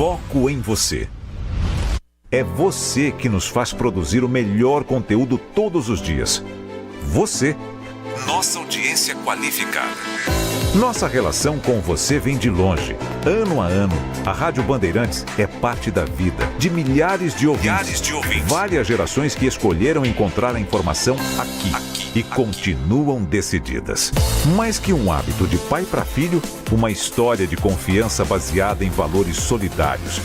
foco em você. É você que nos faz produzir o melhor conteúdo todos os dias. Você, nossa audiência qualificada. Nossa relação com você vem de longe. Ano a ano, a Rádio Bandeirantes é parte da vida de milhares de ouvintes. Várias gerações que escolheram encontrar a informação aqui e continuam decididas. Mais que um hábito de pai para filho, uma história de confiança baseada em valores solidários.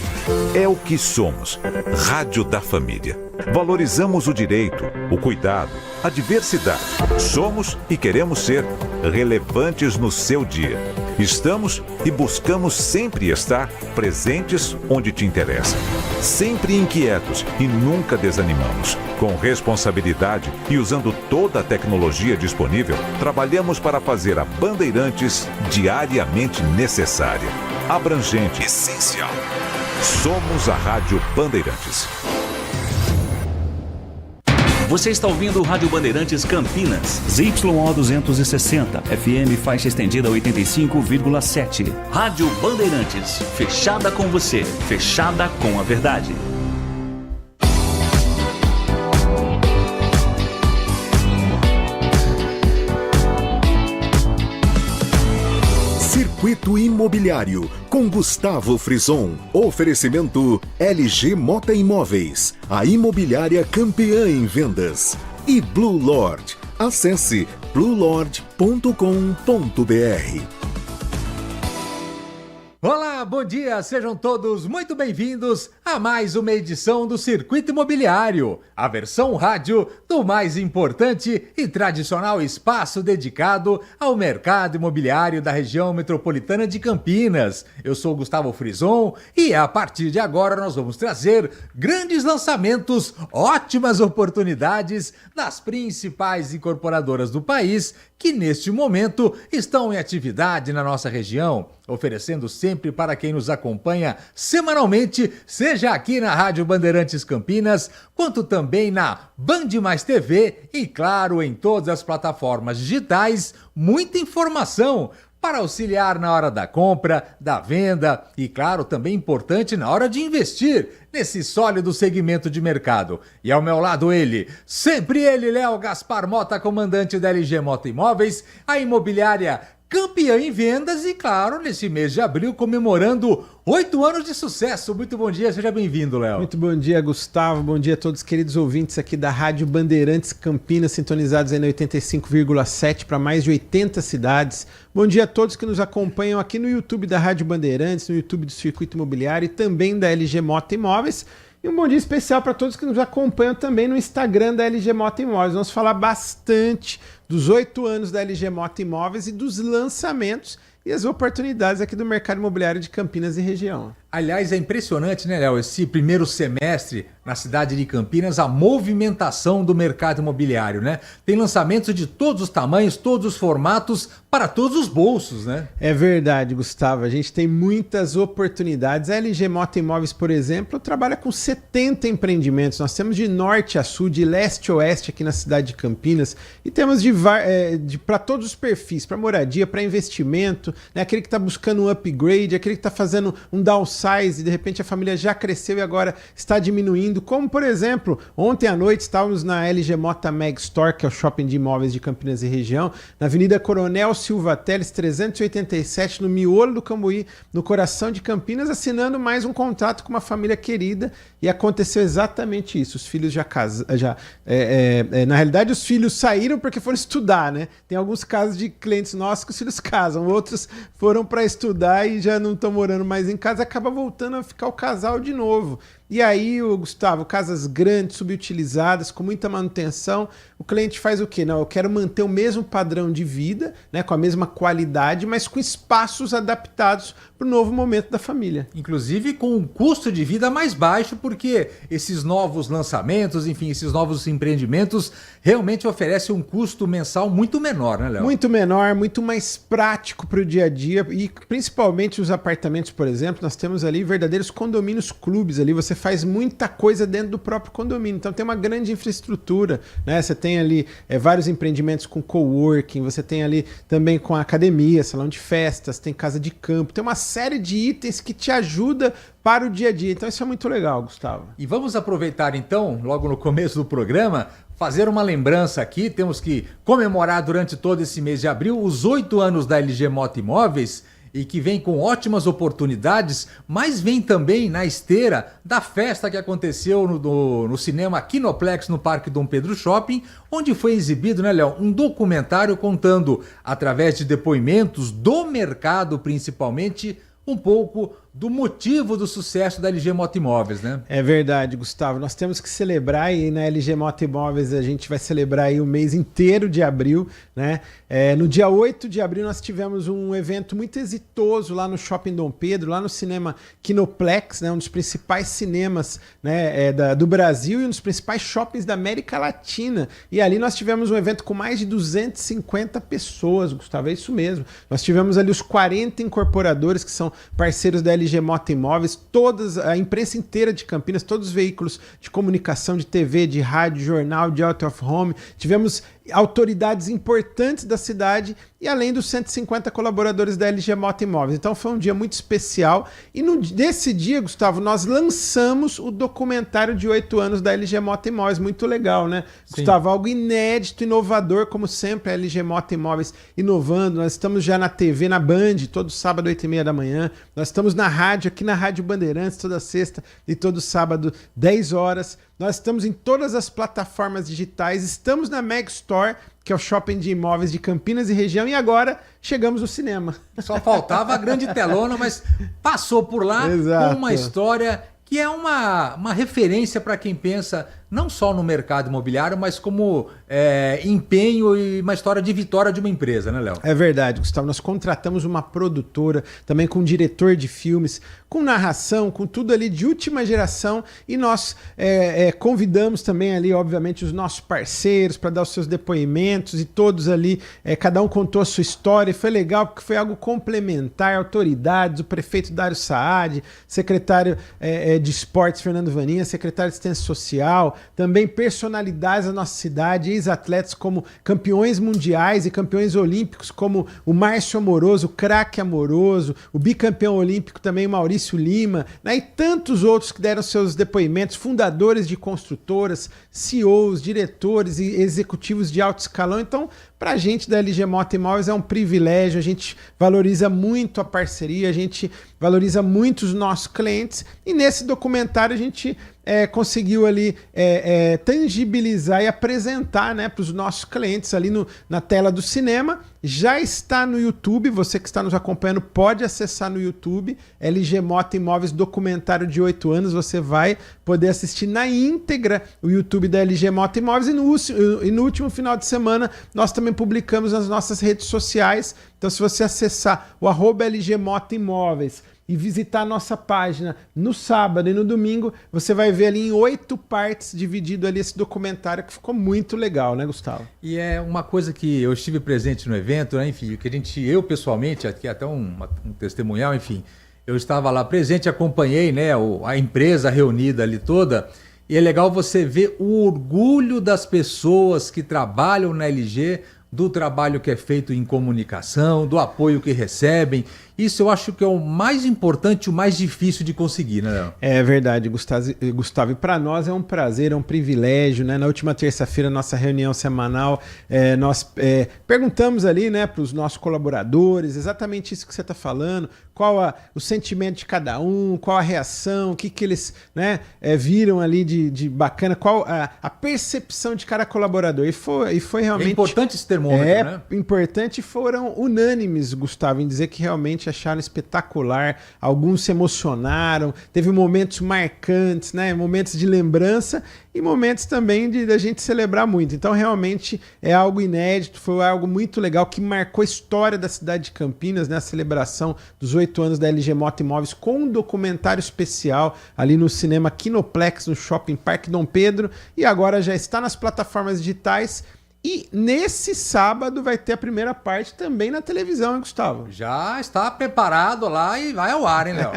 É o que somos. Rádio da Família. Valorizamos o direito, o cuidado, a diversidade. Somos e queremos ser relevantes no seu dia. Estamos e buscamos sempre estar presentes onde te interessa. Sempre inquietos e nunca desanimamos. Com responsabilidade e usando toda a tecnologia disponível, trabalhamos para fazer a Bandeirantes diariamente necessária, abrangente, essencial. Somos a Rádio Bandeirantes. Você está ouvindo o Rádio Bandeirantes Campinas. ZYO 260, FM faixa estendida 85,7. Rádio Bandeirantes, fechada com você, fechada com a verdade. Circuito Imobiliário, com Gustavo Frison. Oferecimento LG Mota Imóveis, a imobiliária campeã em vendas. E Blue Lord. Acesse bluelord.com.br. Olá, bom dia, sejam todos muito bem-vindos a mais uma edição do Circuito Imobiliário, a versão rádio do mais importante e tradicional espaço dedicado ao mercado imobiliário da região metropolitana de Campinas. Eu sou Gustavo Frison e a partir de agora nós vamos trazer grandes lançamentos, ótimas oportunidades das principais incorporadoras do país que neste momento estão em atividade na nossa região, oferecendo sempre para quem nos acompanha semanalmente, seja aqui na Rádio Bandeirantes Campinas, quanto também na Band Mais TV e, claro, em todas as plataformas digitais, muita informação para auxiliar na hora da compra, da venda e, claro, também importante na hora de investir nesse sólido segmento de mercado. E ao meu lado ele, sempre ele, Léo Gaspar Mota, comandante da LG Mota Imóveis, a imobiliária campeã em vendas e, claro, nesse mês de abril, comemorando 8 anos de sucesso. Muito bom dia, seja bem-vindo, Léo. Muito bom dia, Gustavo. Bom dia a todos os queridos ouvintes aqui da Rádio Bandeirantes Campinas, sintonizados aí na 85,7 para mais de 80 cidades. Bom dia a todos que nos acompanham aqui no YouTube da Rádio Bandeirantes, no YouTube do Circuito Imobiliário e também da LG Mota Imóveis. E um bom dia especial para todos que nos acompanham também no Instagram da LG Mota Imóveis. Vamos falar bastante dos 8 anos da LG Mota Imóveis e dos lançamentos e as oportunidades aqui do mercado imobiliário de Campinas e região. Aliás, é impressionante, né, Léo, esse primeiro semestre na cidade de Campinas, a movimentação do mercado imobiliário, né? Tem lançamentos de todos os tamanhos, todos os formatos, para todos os bolsos, né? É verdade, Gustavo. A gente tem muitas oportunidades. A LG Mota Imóveis, por exemplo, trabalha com 70 empreendimentos. Nós temos de norte a sul, de leste a oeste aqui na cidade de Campinas e temos para todos os perfis, para moradia, para investimento, né? Aquele que está buscando um upgrade, aquele que está fazendo um downsize e de repente a família já cresceu e agora está diminuindo, como por exemplo, ontem à noite estávamos na LG Mota Mag Store, que é o shopping de imóveis de Campinas e região, na Avenida Coronel Silva Teles 387, no miolo do Cambuí, no coração de Campinas, assinando mais um contrato com uma família querida e aconteceu exatamente isso. Os filhos na realidade os filhos saíram porque foram estudar, né? Tem alguns casos de clientes nossos que os filhos casam, outros foram para estudar e já não estão morando mais em casa, acaba voltando a ficar o casal de novo. E aí, Gustavo, casas grandes, subutilizadas, com muita manutenção, o cliente faz o quê? Não, eu quero manter o mesmo padrão de vida, né, com a mesma qualidade, mas com espaços adaptados para o novo momento da família. Inclusive com um custo de vida mais baixo, porque esses novos lançamentos, enfim, esses novos empreendimentos realmente oferecem um custo mensal muito menor, né, Léo? Muito menor, muito mais prático para o dia a dia e principalmente os apartamentos, por exemplo, nós temos ali verdadeiros condomínios clubes ali, você faz muita coisa dentro do próprio condomínio. Então tem uma grande infraestrutura, né? Você tem ali vários empreendimentos com coworking, você tem ali também com academia, salão de festas, tem casa de campo, tem uma série de itens que te ajuda para o dia a dia. Então isso é muito legal, Gustavo. E vamos aproveitar então, logo no começo do programa, fazer uma lembrança aqui. Temos que comemorar durante todo esse mês de abril os 8 anos da LG Moto Imóveis, e que vem com ótimas oportunidades, mas vem também na esteira da festa que aconteceu no cinema Kinoplex, no Parque Dom Pedro Shopping, onde foi exibido, né, Léo, um documentário contando, através de depoimentos do mercado principalmente, um pouco do motivo do sucesso da LG Moto Imóveis, né? É verdade, Gustavo. Nós temos que celebrar, e na LG Moto Imóveis a gente vai celebrar aí o mês inteiro de abril, né? No dia 8 de abril nós tivemos um evento muito exitoso lá no Shopping Dom Pedro, lá no cinema Kinoplex, né? Um dos principais cinemas, né, do Brasil e um dos principais shoppings da América Latina. E ali nós tivemos um evento com mais de 250 pessoas, Gustavo, é isso mesmo. Nós tivemos ali os 40 incorporadores que são parceiros da LG Moto Imóveis, a imprensa inteira de Campinas, todos os veículos de comunicação, de TV, de rádio, jornal, de out of home. Tivemos autoridades importantes da cidade e além dos 150 colaboradores da LG Moto Imóveis. Então foi um dia muito especial e nesse dia, Gustavo, nós lançamos o documentário de 8 anos da LG Moto Imóveis. Muito legal, né? Sim. Gustavo, algo inédito, inovador, como sempre, a LG Moto Imóveis inovando. Nós estamos já na TV, na Band, todo sábado, 8h30 da manhã. Nós estamos na rádio, aqui na Rádio Bandeirantes, toda sexta e todo sábado, 10 horas. Nós estamos em todas as plataformas digitais, estamos na Meg Store, que é o shopping de imóveis de Campinas e região, e agora chegamos no cinema. Só faltava a grande telona, mas passou por lá. Exato. Com uma história que é uma referência para quem pensa não só no mercado imobiliário, mas como empenho e uma história de vitória de uma empresa, né, Léo? É verdade, Gustavo. Nós contratamos uma produtora, também com um diretor de filmes, com narração, com tudo ali de última geração, e nós convidamos também ali, obviamente, os nossos parceiros para dar os seus depoimentos, e todos ali, cada um contou a sua história, e foi legal porque foi algo complementar, autoridades, o prefeito Dário Saad, secretário de esportes Fernando Vaninha, secretário de assistência social, também personalidades da nossa cidade, ex-atletas como campeões mundiais e campeões olímpicos, como o Márcio Amoroso, o craque Amoroso, o bicampeão olímpico também, Maurício Lima, né, e tantos outros que deram seus depoimentos, fundadores de construtoras, CEOs, diretores e executivos de alto escalão. Então, para a gente da LG Moto Imóveis é um privilégio, a gente valoriza muito a parceria, a gente valoriza muito os nossos clientes, e nesse documentário a gente conseguiu ali tangibilizar e apresentar, né, para os nossos clientes ali na tela do cinema. Já está no YouTube, você que está nos acompanhando pode acessar no YouTube, LG Moto Imóveis documentário de 8 anos, você vai poder assistir na íntegra o YouTube da LG Moto Imóveis, e no último final de semana nós também publicamos nas nossas redes sociais. Então, se você acessar o @LG Moto Imóveis e visitar a nossa página no sábado e no domingo, você vai ver ali em 8 partes dividido ali esse documentário, que ficou muito legal, né, Gustavo? E é uma coisa que eu estive presente no evento, né, enfim, que eu pessoalmente, aqui até um testemunhal, enfim, eu estava lá presente, acompanhei, né, a empresa reunida ali toda, e é legal você ver o orgulho das pessoas que trabalham na LG, do trabalho que é feito em comunicação, do apoio que recebem. Isso eu acho que é o mais importante, o mais difícil de conseguir, né, Léo? É verdade, Gustavo. E para nós é um prazer, é um privilégio, né? Na última terça-feira, nossa reunião semanal, nós perguntamos ali, né, para os nossos colaboradores exatamente isso que você está falando, qual o sentimento de cada um, qual a reação, o que eles, né, viram ali de bacana, qual a percepção de cada colaborador. E foi realmente... É importante esse termômetro, né? É importante, foram unânimes, Gustavo, em dizer que realmente acharam espetacular, alguns se emocionaram, teve momentos marcantes, né? Momentos de lembrança e momentos também da gente celebrar muito. Então realmente é algo inédito, foi algo muito legal que marcou a história da cidade de Campinas, né? A celebração dos 8 anos da LG Moto Imóveis com um documentário especial ali no cinema Kinoplex, no Shopping Parque Dom Pedro, e agora já está nas plataformas digitais. E nesse sábado vai ter a primeira parte também na televisão, hein, Gustavo? Já está preparado lá e vai ao ar, hein, Léo?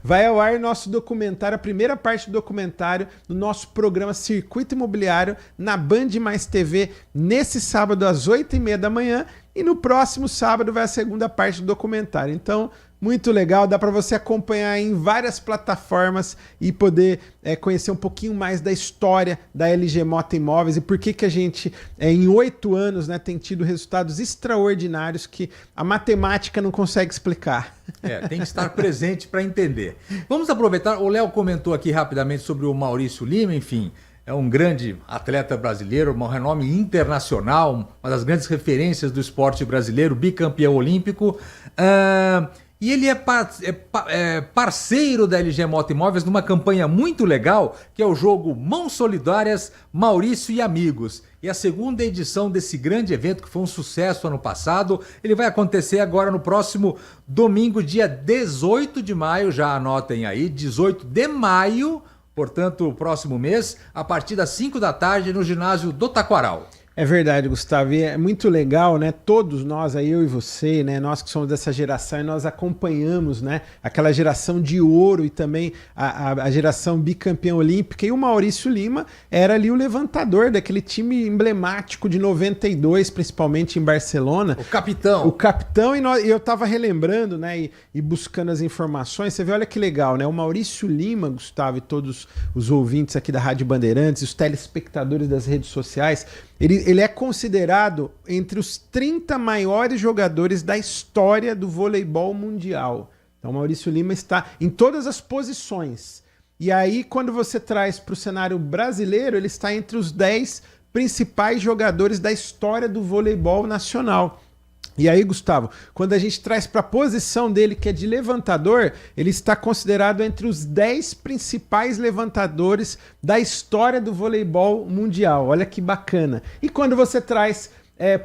Vai ao ar nosso documentário, a primeira parte do documentário do nosso programa Circuito Imobiliário na Band Mais TV, nesse sábado às 8h30 da manhã. E no próximo sábado vai a segunda parte do documentário. Então, muito legal, dá para você acompanhar em várias plataformas e poder conhecer um pouquinho mais da história da LG Mota Imóveis e por que a gente, em 8 anos, né, tem tido resultados extraordinários que a matemática não consegue explicar. Tem que estar presente para entender. Vamos aproveitar, o Léo comentou aqui rapidamente sobre o Maurício Lima, enfim, é um grande atleta brasileiro, um renome internacional, uma das grandes referências do esporte brasileiro, bicampeão olímpico. E ele é parceiro da LG Mota Imóveis numa campanha muito legal, que é o jogo Mãos Solidárias, Maurício e Amigos. E a segunda edição desse grande evento, que foi um sucesso ano passado, ele vai acontecer agora no próximo domingo, dia 18 de maio, já anotem aí, 18 de maio, portanto, o próximo mês, a partir das 5 da tarde, no ginásio do Taquaral. É verdade, Gustavo, e é muito legal, né? Todos nós, aí, eu e você, né? Nós que somos dessa geração, e nós acompanhamos, né? Aquela geração de ouro e também a geração bicampeã olímpica. E o Maurício Lima era ali o levantador daquele time emblemático de 92, principalmente em Barcelona. O capitão. O capitão, e eu tava relembrando, né? E buscando as informações. Você vê, olha que legal, né? O Maurício Lima, Gustavo, e todos os ouvintes aqui da Rádio Bandeirantes, os telespectadores das redes sociais, ele é considerado entre os 30 maiores jogadores da história do voleibol mundial. Então, o Maurício Lima está em todas as posições. E aí, quando você traz para o cenário brasileiro, ele está entre os 10 principais jogadores da história do voleibol nacional. E aí, Gustavo, quando a gente traz para a posição dele, que é de levantador, ele está considerado entre os 10 principais levantadores da história do voleibol mundial. Olha que bacana. E quando você traz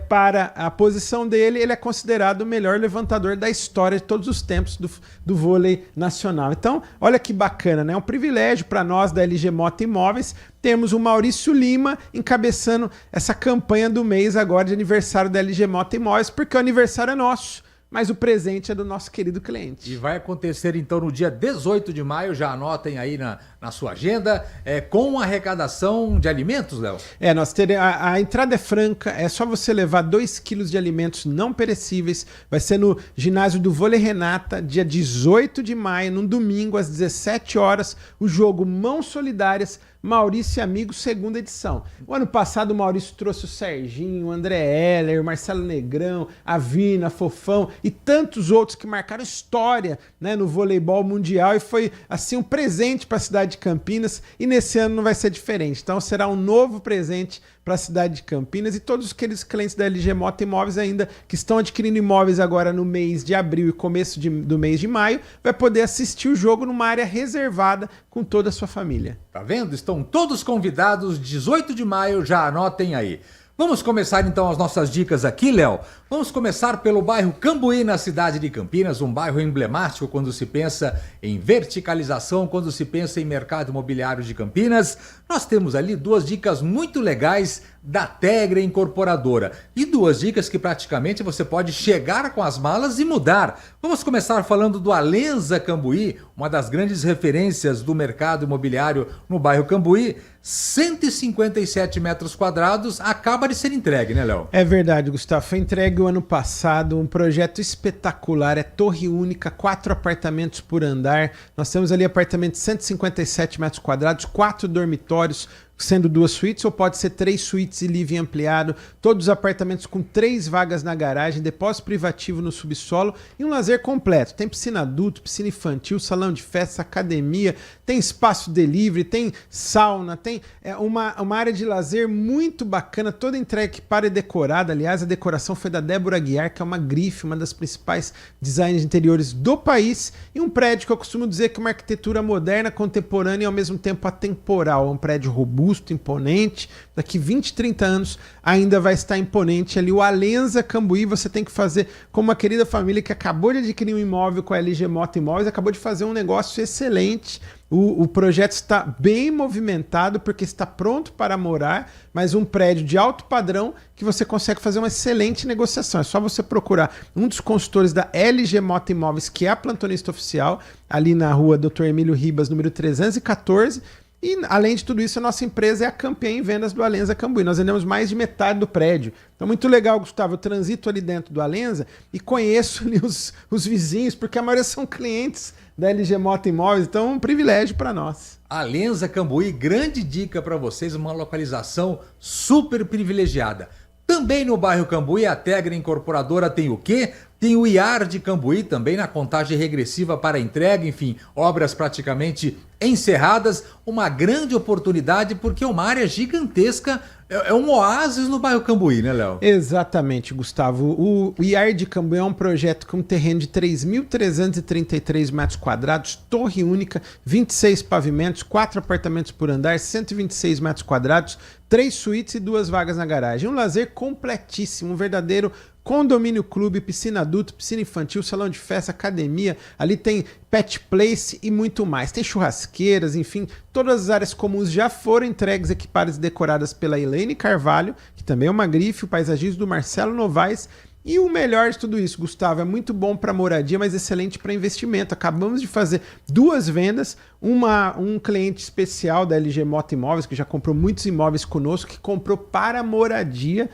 para a posição dele, ele é considerado o melhor levantador da história de todos os tempos do vôlei nacional. Então, olha que bacana, né? É um privilégio para nós da LG Mota Imóveis termos o Maurício Lima encabeçando essa campanha do mês agora de aniversário da LG Mota Imóveis, porque o aniversário é nosso, mas o presente é do nosso querido cliente. E vai acontecer então no dia 18 de maio, já anotem aí na sua agenda, com arrecadação de alimentos, Léo? Nós teremos, a entrada é franca, é só você levar 2 quilos de alimentos não perecíveis, vai ser no ginásio do Vôlei Renata, dia 18 de maio, num domingo, às 17 horas, o jogo Mãos Solidárias, Maurício e Amigos, segunda edição. O ano passado o Maurício trouxe o Serginho, o André Heller, o Marcelo Negrão, a Vina, Fofão e tantos outros que marcaram história, né, no voleibol mundial, e foi assim um presente para a cidade de Campinas, e nesse ano não vai ser diferente. Então será um novo presente para a cidade de Campinas e todos aqueles clientes da LG Mota Imóveis ainda que estão adquirindo imóveis agora no mês de abril e começo do mês de maio, vai poder assistir o jogo numa área reservada com toda a sua família. Tá vendo? Estão todos convidados, 18 de maio, já anotem aí. Vamos começar então as nossas dicas aqui, Léo. Vamos começar pelo bairro Cambuí, na cidade de Campinas, um bairro emblemático quando se pensa em verticalização, quando se pensa em mercado imobiliário de Campinas. Nós temos ali 2 dicas muito legais da Tegre Incorporadora e 2 dicas que praticamente você pode chegar com as malas e mudar. Vamos começar falando do Alenza Cambuí, uma das grandes referências do mercado imobiliário no bairro Cambuí. 157 metros quadrados, acaba de ser entregue, né, Léo? É verdade, Gustavo. Foi entregue o ano passado, um projeto espetacular, é torre única, 4 apartamentos por andar. Nós temos ali apartamentos de 157 metros quadrados, 4 dormitórios, sendo 2 suítes, ou pode ser 3 suítes e living ampliado, todos os apartamentos com 3 vagas na garagem, depósito privativo no subsolo e um lazer completo. Tem piscina adulto, piscina infantil, salão de festa, academia, tem espaço delivery, tem sauna, tem uma área de lazer muito bacana, toda entregue equipada e decorada. Aliás, a decoração foi da Débora Aguiar, que é uma grife, uma das principais designers de interiores do país, e um prédio que eu costumo dizer que é uma arquitetura moderna, contemporânea e ao mesmo tempo atemporal. É um prédio robusto, robusto, imponente. Daqui 20, 30 anos ainda vai estar imponente ali. O Alenza Cambuí, você tem que fazer como uma querida família que acabou de adquirir um imóvel com a LG Moto Imóveis, acabou de fazer um negócio excelente. O projeto está bem movimentado porque está pronto para morar, mas um prédio de alto padrão que você consegue fazer uma excelente negociação. É só você procurar um dos consultores da LG Moto Imóveis, que é a plantonista oficial, ali na rua Dr. Emílio Ribas, número 314. E, além de tudo isso, a nossa empresa é a campeã em vendas do Alenza Cambuí. Nós vendemos mais de metade do prédio. Então, muito legal, Gustavo. Eu transito ali dentro do Alenza e conheço ali os vizinhos, porque a maioria são clientes da LG Moto Imóveis. Então, é um privilégio para nós. Alenza Cambuí, grande dica para vocês, uma localização super privilegiada. Também no bairro Cambuí, a Tegra Incorporadora tem o quê? Tem o IAR de Cambuí também na contagem regressiva para entrega, enfim, obras praticamente encerradas. Uma grande oportunidade porque é uma área gigantesca, é um oásis no bairro Cambuí, né, Léo? Exatamente, Gustavo. O IAR de Cambuí é um projeto com um terreno de 3.333 metros quadrados, torre única, 26 pavimentos, 4 apartamentos por andar, 126 metros quadrados, 3 suítes e 2 vagas na garagem. Um lazer completíssimo, um verdadeiro condomínio clube, piscina adulto, piscina infantil, salão de festa, academia, ali tem pet place e muito mais. Tem churrasqueiras, enfim, todas as áreas comuns já foram entregues, equipadas e decoradas pela Elaine Carvalho, que também é uma grife, o paisagismo do Marcelo Novaes. E o melhor de tudo isso, Gustavo, é muito bom para moradia, mas excelente para investimento. Acabamos de fazer 2 vendas, um cliente especial da LG Moto Imóveis, que já comprou muitos imóveis conosco, que comprou para moradia,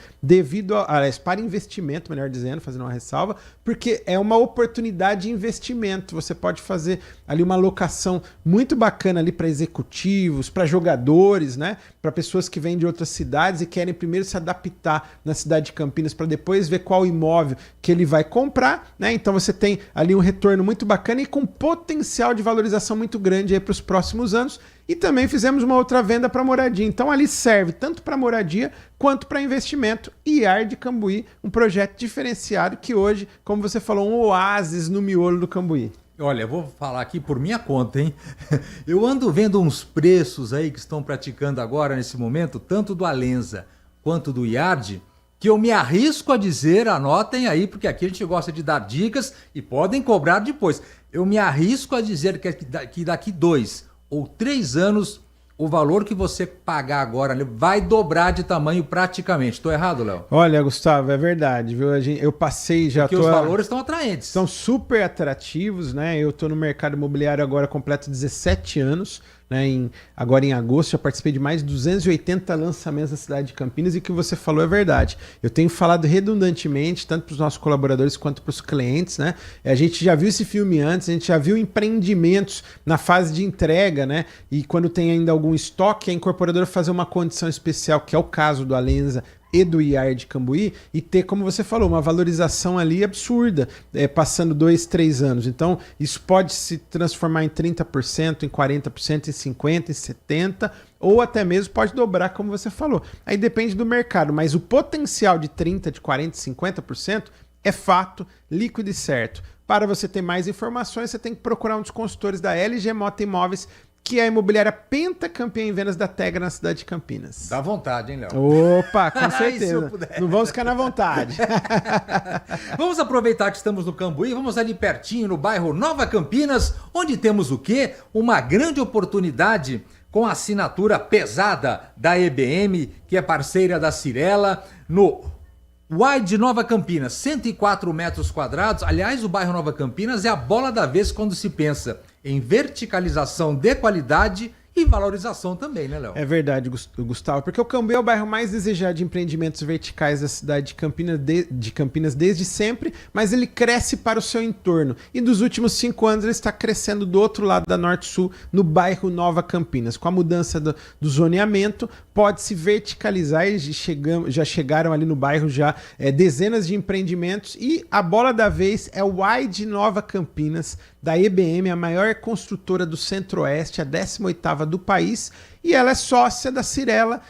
para investimento, melhor dizendo, fazendo uma ressalva, porque é uma oportunidade de investimento. Você pode fazer ali uma locação muito bacana ali para executivos, para jogadores, né? Para pessoas que vêm de outras cidades e querem primeiro se adaptar na cidade de Campinas para depois ver qual imóvel que ele vai comprar, né? Então você tem ali um retorno muito bacana e com potencial de valorização muito grande aí para os próximos anos. E também fizemos uma outra venda para moradia. Então ali serve tanto para moradia quanto para investimento. IAR de Cambuí, um projeto diferenciado que hoje, como você falou, um oásis no miolo do Cambuí. Olha, eu vou falar aqui por minha conta, hein? Eu ando vendo uns preços aí que estão praticando agora, nesse momento, tanto do Alenza quanto do IARD, que eu me arrisco a dizer, anotem aí, porque aqui a gente gosta de dar dicas e podem cobrar depois. Eu me arrisco a dizer que daqui 2 ou 3 anos, o valor que você pagar agora vai dobrar de tamanho praticamente. Estou errado, Léo? Olha, Gustavo, é verdade, viu? Eu passei já... Porque os valores estão atraentes. São super atrativos, né? Eu estou no mercado imobiliário agora, completo 17 anos, né? Agora em agosto, já participei de mais de 280 lançamentos na cidade de Campinas e o que você falou é verdade. Eu tenho falado redundantemente, tanto para os nossos colaboradores quanto para os clientes, né? A gente já viu esse filme antes, a gente já viu empreendimentos na fase de entrega, né? E quando tem ainda algum estoque, a incorporadora fazer uma condição especial, que é o caso do Alenza e do IAR de Cambuí, e ter, como você falou, uma valorização ali absurda, passando 2, 3 anos. Então, isso pode se transformar em 30%, em 40%, em 50%, em 70%, ou até mesmo pode dobrar, como você falou. Aí depende do mercado, mas o potencial de 30%, de 40%, 50% é fato, líquido e certo. Para você ter mais informações, você tem que procurar um dos consultores da LG Moto Imóveis, que é a imobiliária pentacampeã em vendas da Tegra na cidade de Campinas. Dá vontade, hein, Léo? Opa, com certeza. Não vamos ficar na vontade. Vamos aproveitar que estamos no Cambuí, vamos ali pertinho no bairro Nova Campinas, onde temos o quê? Uma grande oportunidade com a assinatura pesada da EBM, que é parceira da Cirela, no Wide Nova Campinas, 104 metros quadrados. Aliás, o bairro Nova Campinas é a bola da vez quando se pensa em verticalização de qualidade e valorização também, né, Léo? É verdade, Gustavo, porque o Cambuí é o bairro mais desejado de empreendimentos verticais da cidade de Campinas desde sempre, mas ele cresce para o seu entorno. E dos últimos 5 anos ele está crescendo do outro lado da Norte-Sul, no bairro Nova Campinas. Com a mudança do zoneamento, pode-se verticalizar e já chegaram ali no bairro dezenas de empreendimentos e a bola da vez é o Wide Nova Campinas, da EBM, a maior construtora do Centro-Oeste, a 18ª do país, e ela é sócia da Cirela.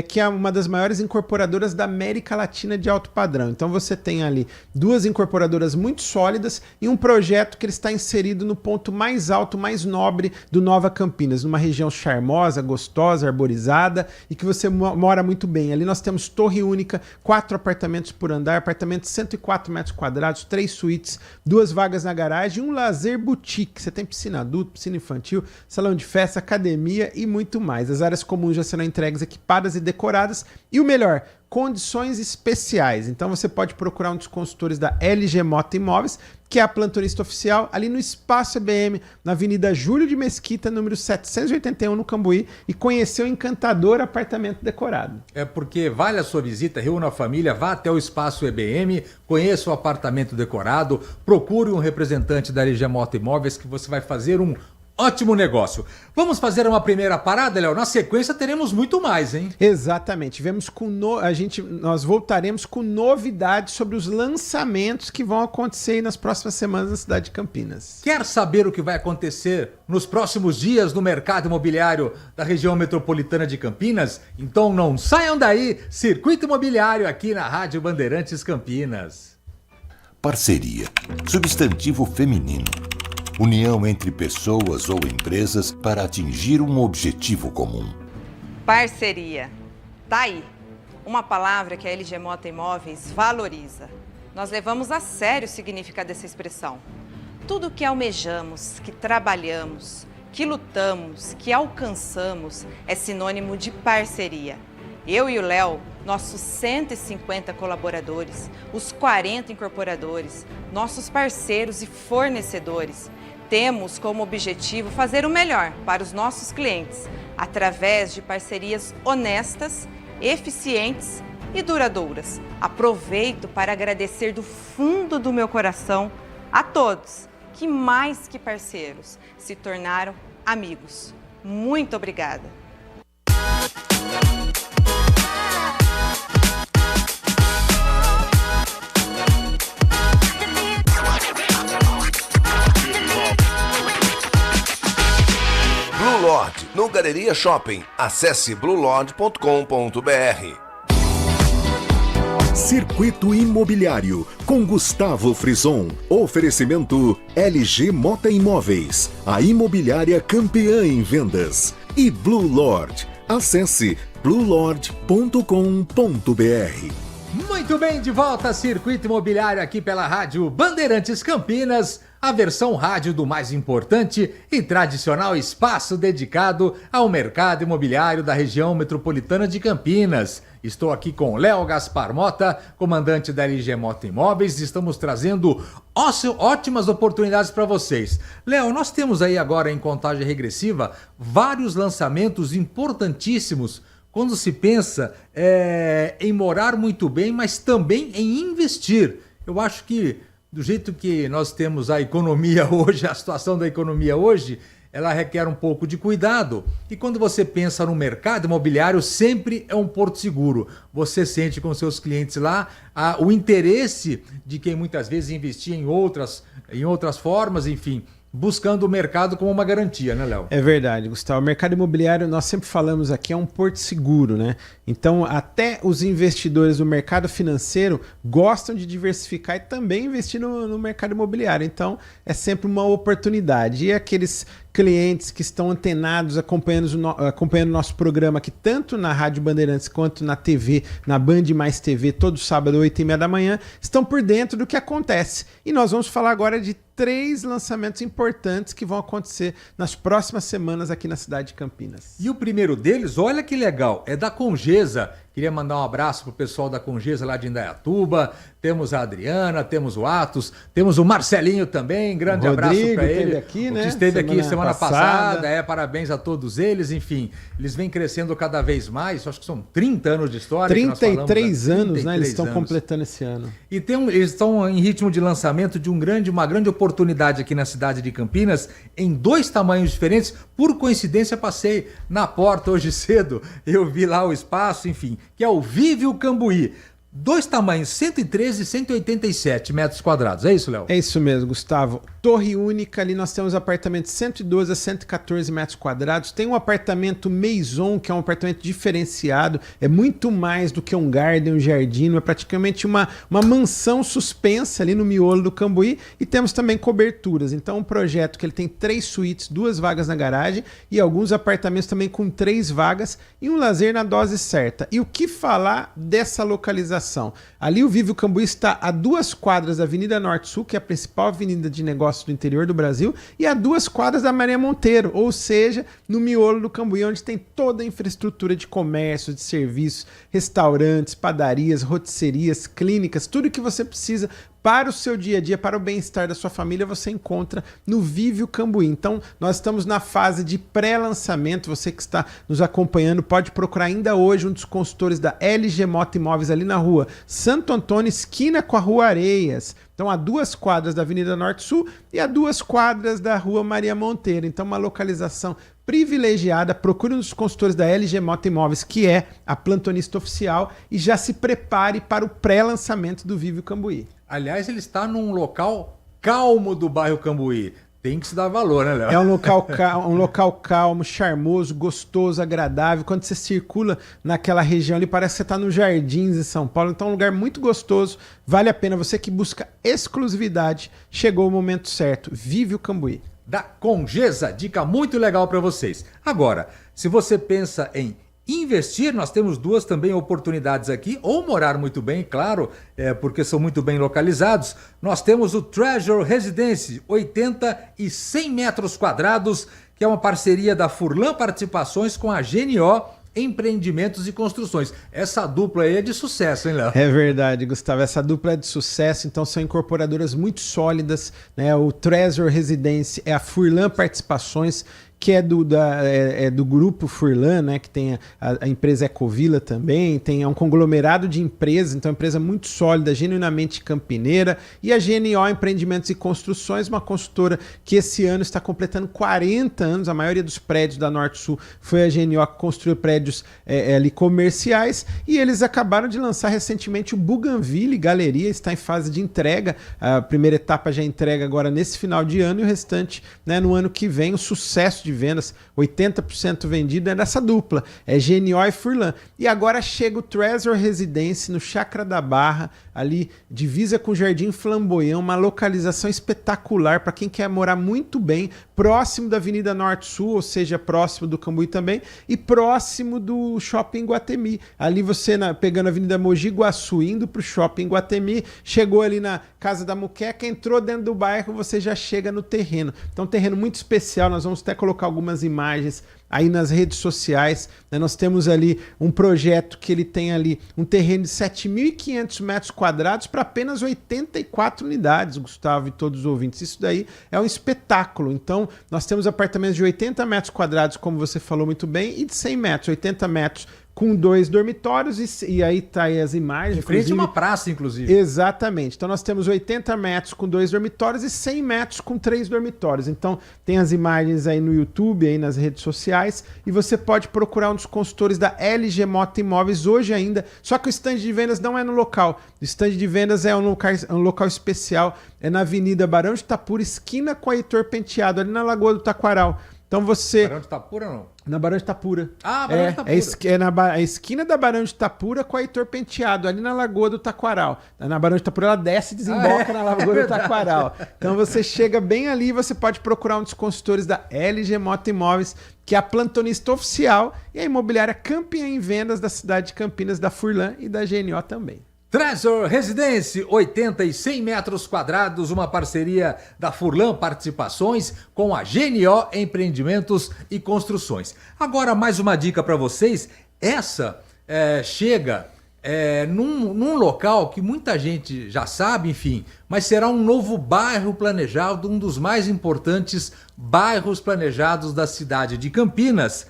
que é uma das maiores incorporadoras da América Latina de alto padrão. Então você tem ali 2 incorporadoras muito sólidas e um projeto que ele está inserido no ponto mais alto, mais nobre do Nova Campinas, numa região charmosa, gostosa, arborizada e que você mora muito bem. Ali nós temos torre única, 4 apartamentos por andar, apartamento de 104 metros quadrados, 3 suítes, 2 vagas na garagem e um lazer boutique. Você tem piscina adulta, piscina infantil, salão de festa, academia e muito mais. As áreas comuns já serão entregues equipadas e decoradas e o melhor, condições especiais. Então você pode procurar um dos consultores da LG Mota Imóveis, que é a plantonista oficial, ali no Espaço EBM, na Avenida Júlio de Mesquita, número 781, no Cambuí, e conhecer o encantador apartamento decorado. É porque vale a sua visita, reúna a família, vá até o Espaço EBM, conheça o apartamento decorado, procure um representante da LG Mota Imóveis que você vai fazer um ótimo negócio. Vamos fazer uma primeira parada, Léo? Na sequência teremos muito mais, hein? Exatamente. Nós voltaremos com novidades sobre os lançamentos que vão acontecer aí nas próximas semanas na cidade de Campinas. Quer saber o que vai acontecer nos próximos dias no mercado imobiliário da região metropolitana de Campinas? Então não saiam daí. Circuito Imobiliário aqui na Rádio Bandeirantes Campinas. Parceria. Substantivo feminino. União entre pessoas ou empresas para atingir um objetivo comum. Parceria. Tá aí. Uma palavra que a LG Mota Imóveis valoriza. Nós levamos a sério o significado dessa expressão. Tudo que almejamos, que trabalhamos, que lutamos, que alcançamos é sinônimo de parceria. Eu e o Léo, nossos 150 colaboradores, os 40 incorporadores, nossos parceiros e fornecedores, temos como objetivo fazer o melhor para os nossos clientes, através de parcerias honestas, eficientes e duradouras. Aproveito para agradecer do fundo do meu coração a todos que, mais que parceiros, se tornaram amigos. Muito obrigada! Blue Lord, no Galeria Shopping. Acesse bluelord.com.br. Circuito Imobiliário, com Gustavo Frison. Oferecimento LG Mota Imóveis, a imobiliária campeã em vendas. E Blue Lord. Acesse bluelord.com.br. Muito bem, de volta a Circuito Imobiliário aqui pela Rádio Bandeirantes Campinas, a versão rádio do mais importante e tradicional espaço dedicado ao mercado imobiliário da região metropolitana de Campinas. Estou aqui com Léo Gaspar Mota, comandante da LG Mota Imóveis, e estamos trazendo ótimas oportunidades para vocês. Léo, nós temos aí agora em contagem regressiva vários lançamentos importantíssimos quando se pensa em morar muito bem, mas também em investir. Eu acho que do jeito que nós temos a economia hoje, a situação da economia hoje, ela requer um pouco de cuidado. E quando você pensa no mercado imobiliário, sempre é um porto seguro. Você sente com seus clientes lá o interesse de quem muitas vezes investia em outras formas, enfim, buscando o mercado como uma garantia, né, Léo? É verdade, Gustavo. O mercado imobiliário, nós sempre falamos aqui, é um porto seguro, né? Então, até os investidores do mercado financeiro gostam de diversificar e também investir no mercado imobiliário. Então, é sempre uma oportunidade. E aqueles clientes que estão antenados, acompanhando o nosso programa aqui, tanto na Rádio Bandeirantes quanto na TV, na Band Mais TV, todo sábado, 8h30 da manhã, estão por dentro do que acontece. E nós vamos falar agora de 3 lançamentos importantes que vão acontecer nas próximas semanas aqui na cidade de Campinas. E o primeiro deles, olha que legal, é da Congesa. Queria mandar um abraço pro pessoal da Congesa lá de Indaiatuba. Temos a Adriana, temos o Atos, temos o Marcelinho também. Grande abraço para ele. Aqui, né? Que esteve aqui semana passada. Parabéns a todos eles. Enfim, eles vêm crescendo cada vez mais. Acho que são 30 anos de história. 33 anos, né? Eles estão completando esse ano. E eles estão em ritmo de lançamento de uma grande oportunidade aqui na cidade de Campinas, em 2 tamanhos diferentes. Por coincidência, passei na porta hoje cedo. Eu vi lá o espaço, enfim, que é o Vive o Cambuí. Dois tamanhos, 113 e 187 metros quadrados. É isso, Léo? É isso mesmo, Gustavo. Torre única, ali nós temos apartamentos de 112 a 114 metros quadrados. Tem um apartamento Maison, que é um apartamento diferenciado. É muito mais do que um garden, um jardim. É praticamente uma mansão suspensa ali no miolo do Cambuí. E temos também coberturas. Então, um projeto que ele tem 3 suítes, 2 vagas na garagem e alguns apartamentos também com 3 vagas e um lazer na dose certa. E o que falar dessa localização? Ali o Vive o Cambuí está a 2 quadras da Avenida Norte-Sul, que é a principal avenida de negócios do interior do Brasil, e a 2 quadras da Maria Monteiro, ou seja, no miolo do Cambuí, onde tem toda a infraestrutura de comércio, de serviços, restaurantes, padarias, rotisserias, clínicas, tudo que você precisa para o seu dia a dia, para o bem-estar da sua família, você encontra no Vive o Cambuí. Então, nós estamos na fase de pré-lançamento. Você que está nos acompanhando pode procurar ainda hoje um dos consultores da LG Moto Imóveis ali na rua Santo Antônio, esquina com a Rua Areias. Então, a 2 quadras da Avenida Norte-Sul e a 2 quadras da Rua Maria Monteiro. Então, uma localização privilegiada. Procure um dos consultores da LG Moto Imóveis, que é a plantonista oficial, e já se prepare para o pré-lançamento do Vive o Cambuí. Aliás, ele está num local calmo do bairro Cambuí. Tem que se dar valor, né, Léo? É um local calmo, charmoso, gostoso, agradável. Quando você circula naquela região ali, parece que você está nos jardins de São Paulo. Então é um lugar muito gostoso, vale a pena. Você que busca exclusividade, chegou o momento certo. Vive o Cambuí. Da Congesa, dica muito legal para vocês. Agora, se você pensa em investir, nós temos 2 também oportunidades aqui, ou morar muito bem, claro, porque são muito bem localizados. Nós temos o Treasure Residence, 80 e 100 metros quadrados, que é uma parceria da Furlan Participações com a GNO Empreendimentos e Construções. Essa dupla aí é de sucesso, hein, Léo? É verdade, Gustavo. Essa dupla é de sucesso, então são incorporadoras muito sólidas, né? O Treasure Residence é a Furlan Participações, que é do grupo Furlan, né, que tem a empresa Ecovila também, é um conglomerado de empresas, então é uma empresa muito sólida, genuinamente campineira, e a GNO Empreendimentos e Construções, uma consultora que esse ano está completando 40 anos, a maioria dos prédios da Norte-Sul foi a GNO que construiu prédios ali comerciais, e eles acabaram de lançar recentemente o Bougainville Galeria, está em fase de entrega, a primeira etapa já entrega agora nesse final de ano, e o restante, né, no ano que vem. O sucesso de vendas, 80% vendido é dessa dupla, é GNO e Furlan. E agora chega o Treasure Residence no Chácara da Barra, ali divisa com o Jardim Flamboyant, uma localização espetacular para quem quer morar muito bem, próximo da Avenida Norte-Sul, ou seja, próximo do Cambuí também, e próximo do Shopping Guatemi. Ali você, pegando a Avenida Mogi Guaçu, indo para o Shopping Guatemi, chegou ali na Casa da Muqueca, entrou dentro do bairro, você já chega no terreno. Então, um terreno muito especial, nós vamos até colocar algumas imagens aí nas redes sociais, né? Nós temos ali um projeto que ele tem ali um terreno de 7.500 metros quadrados para apenas 84 unidades, Gustavo e todos os ouvintes. Isso daí é um espetáculo. Então, nós temos apartamentos de 80 metros quadrados, como você falou muito bem, e de 100 metros, 80 metros com 2 dormitórios, e aí tá aí as imagens. De frente a uma praça, inclusive. Exatamente. Então nós temos 80 metros com 2 dormitórios e 100 metros com 3 dormitórios. Então tem as imagens aí no YouTube, aí nas redes sociais, e você pode procurar um dos consultores da LG Moto Imóveis hoje ainda, só que o stand de vendas não é no local. O stand de vendas é um local especial, é na Avenida Barão de Itapura, esquina com a Heitor Penteado, ali na Lagoa do Taquaral. Então você... Barão de Itapura ou não? Na Barão de Itapura. Ah, Barão de Itapura. É na esquina da Barão de Itapura com a Heitor Penteado, ali na Lagoa do Taquaral. Na Barão de Itapura ela desce e desemboca na Lagoa do Taquaral. Então você chega bem ali e você pode procurar um dos consultores da LG Moto Imóveis, que é a plantonista oficial e a imobiliária campeã em vendas da cidade de Campinas, da Furlan e da GNO também. Treasure Residence, 80 e 100 metros quadrados, uma parceria da Furlan Participações com a GNO Empreendimentos e Construções. Agora, mais uma dica para vocês. Essa chega num local que muita gente já sabe, enfim, mas será um novo bairro planejado, um dos mais importantes bairros planejados da cidade de Campinas,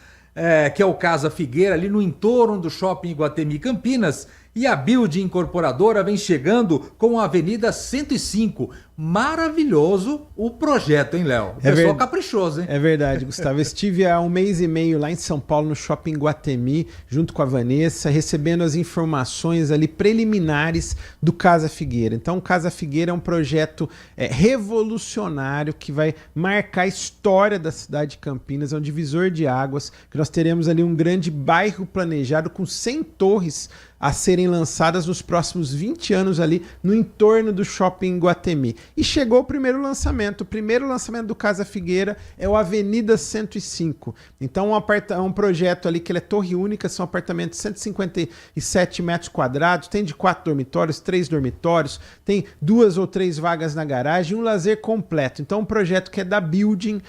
que é o Casa Figueira, ali no entorno do Shopping Iguatemi Campinas. E a Build Incorporadora vem chegando com a Avenida 105, maravilhoso o projeto, hein, Léo? O pessoal caprichoso, hein? É verdade, Gustavo. Eu estive há um mês e meio lá em São Paulo, no Shopping Guatemi, junto com a Vanessa, recebendo as informações ali preliminares do Casa Figueira. Então, o Casa Figueira é um projeto revolucionário que vai marcar a história da cidade de Campinas, é um divisor de águas, que nós teremos ali um grande bairro planejado com 100 torres a serem lançadas nos próximos 20 anos ali no entorno do Shopping Guatemi. E chegou o primeiro lançamento. O primeiro lançamento do Casa Figueira é o Avenida 105. Então é um projeto ali que ele é torre única, são apartamentos de 157 metros quadrados, tem de 4 dormitórios, 3 dormitórios, tem 2 ou 3 vagas na garagem, um lazer completo. Então um projeto que é da Building.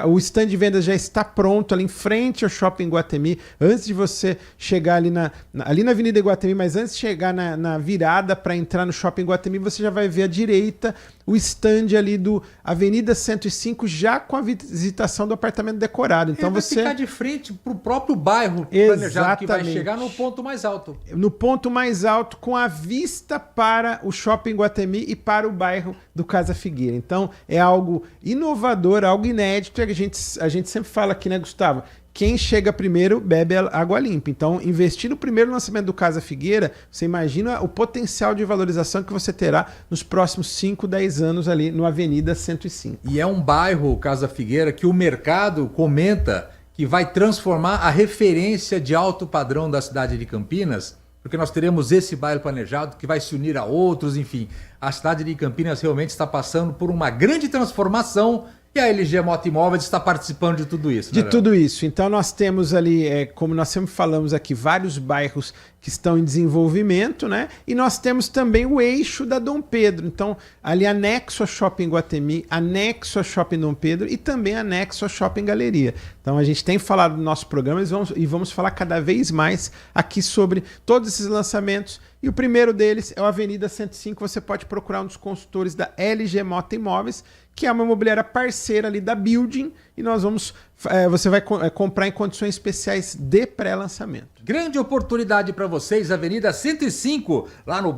O stand de vendas já está pronto ali em frente ao Shopping Guatemi, antes de você chegar ali na Avenida Guatemi, mas antes de chegar na virada para entrar no Shopping Guatemi, você já vai ver à direita o stand ali do Avenida 105, já com a visitação do apartamento decorado. Então vai ficar de frente para o próprio bairro planejado, que vai chegar no ponto mais alto. No ponto mais alto, com a vista para o Shopping Guatemi e para o bairro do Casa Figueira. Então é algo inovador, algo inédito. A gente sempre fala aqui, né, Gustavo? Quem chega primeiro bebe água limpa. Então, investir no primeiro lançamento do Casa Figueira, você imagina o potencial de valorização que você terá nos próximos 5, 10 anos ali no Avenida 105. E é um bairro, Casa Figueira, que o mercado comenta que vai transformar a referência de alto padrão da cidade de Campinas, porque nós teremos esse bairro planejado que vai se unir a outros, enfim. A cidade de Campinas realmente está passando por uma grande transformação. E a LG Moto Imóveis está participando de tudo isso, né, De tudo isso. Então nós temos ali, como nós sempre falamos aqui, vários bairros que estão em desenvolvimento, né? E nós temos também o eixo da Dom Pedro. Então, ali anexo a Shopping Guatemi, anexo a Shopping Dom Pedro e também anexo a Shopping Galeria. Então a gente tem falado no nosso programa e vamos falar cada vez mais aqui sobre todos esses lançamentos. E o primeiro deles é o Avenida 105. Você pode procurar um dos consultores da LG Moto Imóveis, que é uma imobiliária parceira ali da Building, e você vai comprar em condições especiais de pré-lançamento. Grande oportunidade para vocês, Avenida 105, lá no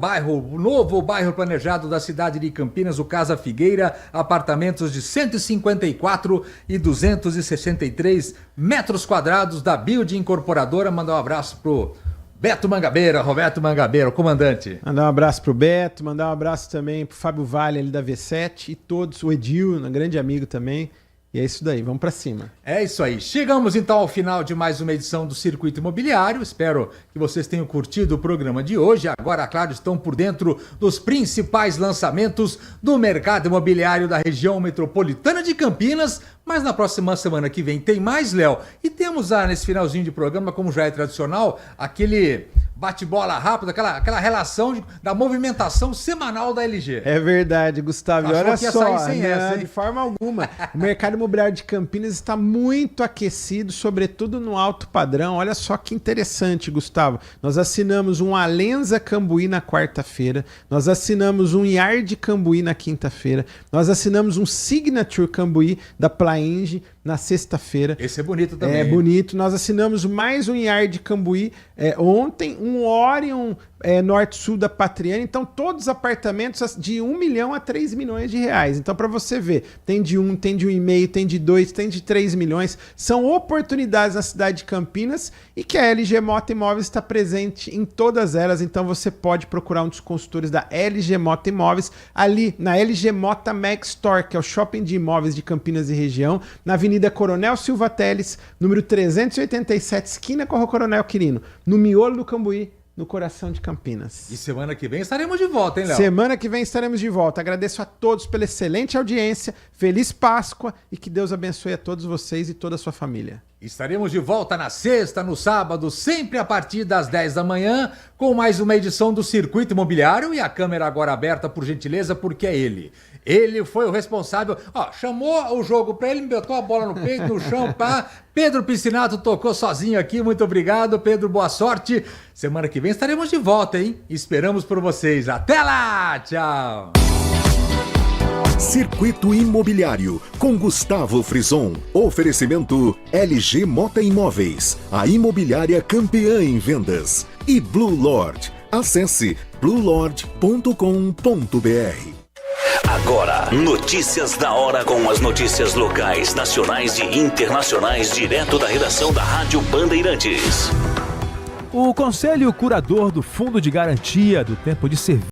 novo bairro planejado da cidade de Campinas, o Casa Figueira, apartamentos de 154 e 263 metros quadrados da Building Incorporadora. Mandar um abraço pro Roberto Mangabeira, o comandante. Mandar um abraço pro Beto, mandar um abraço também pro Fábio Vale ali da V7 e todos, o Edil, um grande amigo também. E é isso daí, vamos pra cima. É isso aí. Chegamos então ao final de mais uma edição do Circuito Imobiliário. Espero que vocês tenham curtido o programa de hoje. Agora, claro, estão por dentro dos principais lançamentos do mercado imobiliário da região metropolitana de Campinas. Mas na próxima semana que vem tem mais, Léo. E temos nesse finalzinho de programa, como já é tradicional, aquele bate-bola rápido, aquela relação da movimentação semanal da LG. É verdade, Gustavo. Achou olha que ia só, sair sem essa, hein? De forma alguma. O mercado imobiliário de Campinas está muito aquecido, sobretudo no alto padrão. Olha só que interessante, Gustavo. Nós assinamos um Alenza Cambuí na quarta-feira, nós assinamos um Yard Cambuí na quinta-feira, nós assinamos um Signature Cambuí da Plaenge na sexta-feira. Esse é bonito também. É bonito. Nós assinamos mais um Yard Cambuí ontem, um Orion Norte-Sul da Patriana. Então, todos os apartamentos de 1 milhão a 3 milhões de reais. Então, para você ver, tem de 1, tem de 1,5, tem de 2, tem de 3 milhões. São oportunidades na cidade de Campinas e que a LG Moto Imóveis está presente em todas elas. Então, você pode procurar um dos consultores da LG Moto Imóveis ali na LG Mota Mag Store, que é o shopping de imóveis de Campinas e região, na Avenida Coronel Silva Teles, número 387, esquina com a Rua Coronel Quirino, no miolo do Cambuí, no coração de Campinas. E semana que vem estaremos de volta, hein, Léo? Semana que vem estaremos de volta. Agradeço a todos pela excelente audiência, feliz Páscoa e que Deus abençoe a todos vocês e toda a sua família. Estaremos de volta na sexta, no sábado, sempre a partir das 10 da manhã, com mais uma edição do Circuito Imobiliário. E a câmera agora aberta, por gentileza, porque é ele. Ele foi o responsável, chamou o jogo pra ele, me botou a bola no peito, no chão, pá. Pedro Piscinato tocou sozinho aqui, muito obrigado, Pedro, boa sorte. Semana que vem estaremos de volta, hein? Esperamos por vocês. Até lá, tchau! Circuito Imobiliário, com Gustavo Frison. Oferecimento LG Mota Imóveis, a imobiliária campeã em vendas. E Blue Lord. Acesse bluelord.com.br. Agora, notícias da hora com as notícias locais, nacionais e internacionais, direto da redação da Rádio Bandeirantes. O Conselho Curador do Fundo de Garantia do Tempo de Serviço